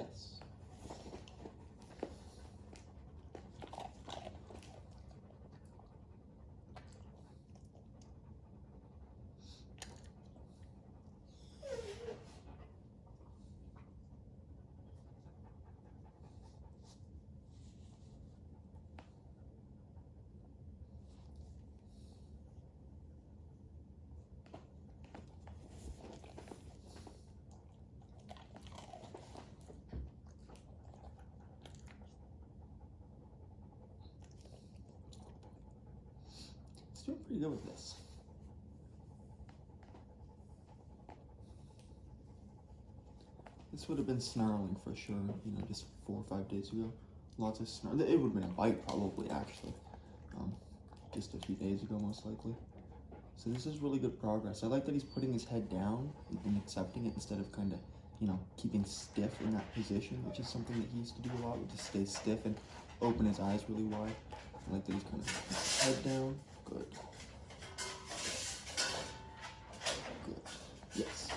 Yes. It's doing pretty good with this. This would have been snarling for sure, you know, just 4 or 5 days ago. Lots of snarl. It would have been a bite probably, actually. Just a few days ago, most likely. So this is really good progress. I like that he's putting his head down and accepting it instead of kind of, you know, keeping stiff in that position, which is something that he used to do a lot, would just stay stiff and open his eyes really wide. I like that he's kind of head down. Good. Good. Yes.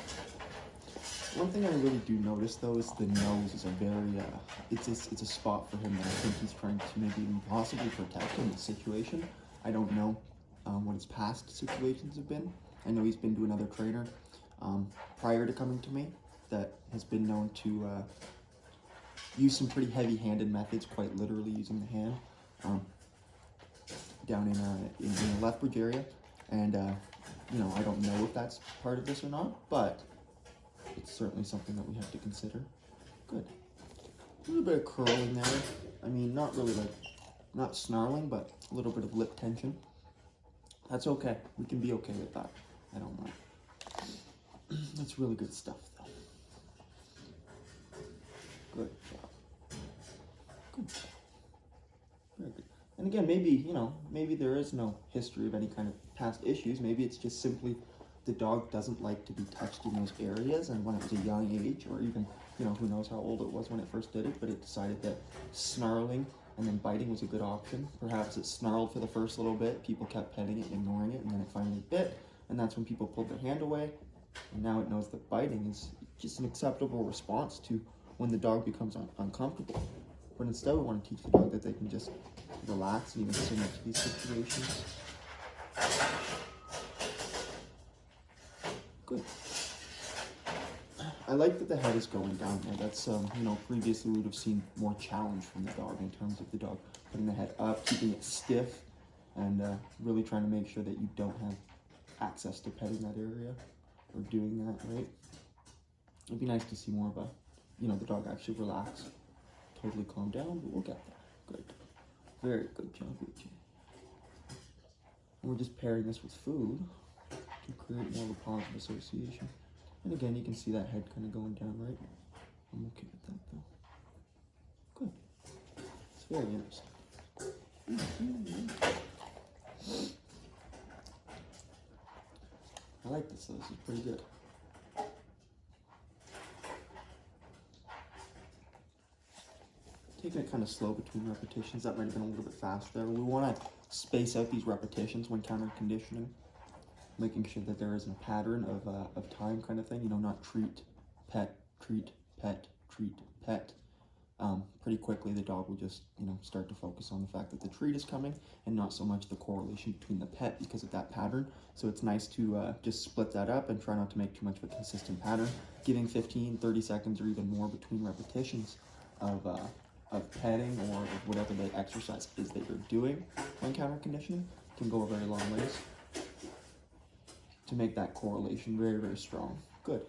One thing I really do notice though is the nose is a very, it's a spot for him that I think he's trying to maybe even possibly protect in this situation. I don't know what his past situations have been. I know he's been to another trainer prior to coming to me that has been known to use some pretty heavy-handed methods, quite literally using the hand, down in the left bridge area. And, you know, I don't know if that's part of this or not, but it's certainly something that we have to consider. Good. A little bit of curling there. I mean, not really like, not snarling, but a little bit of lip tension. That's okay. We can be okay with that. I don't mind. That's really good stuff, though. Good job. Good job. Very good. And again, maybe, you know, maybe there is no history of any kind of past issues. Maybe it's just simply the dog doesn't like to be touched in those areas, and when it was a young age, or even, you know, who knows how old it was when it first did it, but it decided that snarling and then biting was a good option. Perhaps it snarled for the first little bit, people kept petting it and ignoring it, and then it finally bit, and that's when people pulled their hand away, and now it knows that biting is just an acceptable response to when the dog becomes uncomfortable. But instead we want to teach the dog that they can just relax and even submit to these situations. Good. I like that the head is going down there. That's, you know, previously we would have seen more challenge from the dog in terms of the dog putting the head up, keeping it stiff, and really trying to make sure that you don't have access to petting that area or doing that, right? It'd be nice to see more of a, you know, the dog actually relax, totally calm down, but we'll get there. Good. Very good job, EhJay. And we're just pairing this with food to create more of a positive association. And again, you can see that head kind of going down, right? I'm okay with that, though. Good. It's very interesting. I like this, though. This is pretty good. Taking it kind of slow between repetitions. That might have been a little bit fast there. We want to space out these repetitions when counter conditioning, making sure that there isn't a pattern of time kind of thing, you know, not treat, pet, treat, pet, treat, pet. Pretty quickly the dog will just, you know, start to focus on the fact that the treat is coming and not so much the correlation between the pet because of that pattern. So it's nice to just split that up and try not to make too much of a consistent pattern, giving 15, 30 seconds or even more between repetitions of petting or whatever the exercise is that you're doing when counter conditioning can go a very long ways to make that correlation very, very strong. Good.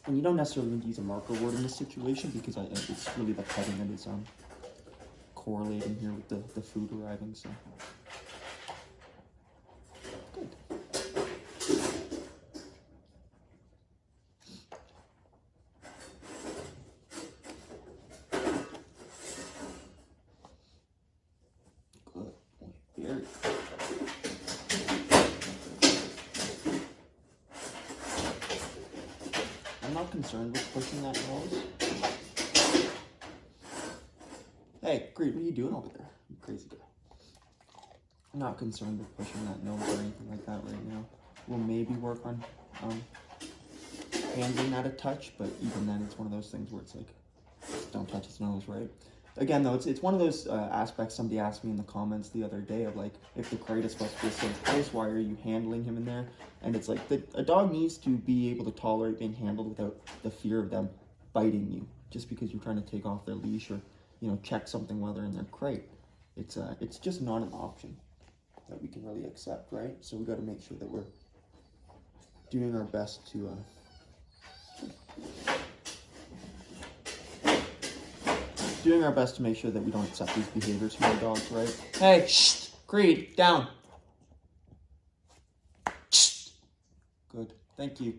And you don't necessarily need to use a marker word in this situation because it's really the petting that is correlating here with the food arriving. So good. Good. Very good. I'm not concerned with pushing that nose. Hey, Greed, what are you doing over there? You crazy guy. I'm not concerned with pushing that nose or anything like that right now. We'll maybe work on handling that a touch, but even then it's one of those things where it's like, don't touch his nose, right? Again, though, it's one of those aspects. Somebody asked me in the comments the other day of like, if the crate is supposed to be a safe place, why are you handling him in there? And it's like, a dog needs to be able to tolerate being handled without the fear of them biting you, just because you're trying to take off their leash or, you know, check something while they're in their crate. It's just not an option that we can really accept, right? So we got to make sure that we're doing our best to make sure that we don't accept these behaviors from our dogs, right? Hey, shh, Creed, down. Shh. Good, thank you.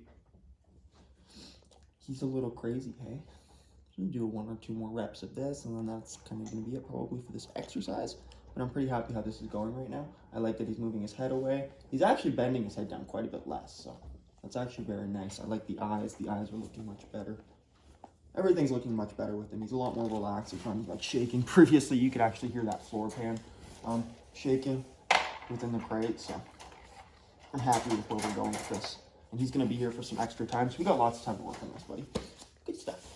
He's a little crazy, hey? I'm gonna do 1 or 2 more reps of this, and then that's kind of gonna be it probably for this exercise. But I'm pretty happy how this is going right now. I like that he's moving his head away. He's actually bending his head down quite a bit less, so that's actually very nice. I like the eyes. The eyes are looking much better. Everything's looking much better with him. He's a lot more relaxed. He's not like shaking. Previously, you could actually hear that floor pan shaking within the crate, so I'm happy with where we're going with this. And he's gonna be here for some extra time, so we got lots of time to work on this, buddy. Good stuff.